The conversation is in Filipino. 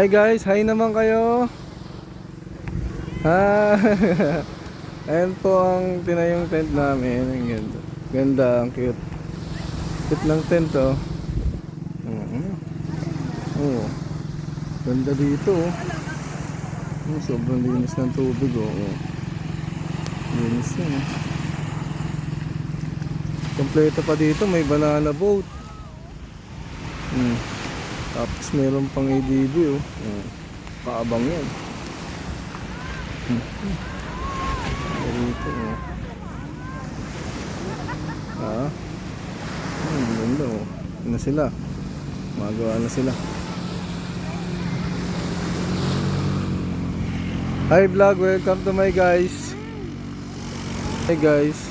Hi guys, hi naman kayo. Ha. Ayan po ang tinayong tent namin. Ang ganda. Ganda, ang cute. Cute ng tent oh. Oh. Ganda dito oh. Sobrang linis ng tubig oh. Linis yun oh. Kompleto pa dito, may banana boat. Tapos meron pang ADB oh. Kaabang yan. Dito oh. Ganda oh. Ano sila? Magawa na sila. Hi vlog, welcome to my guys. Hey guys.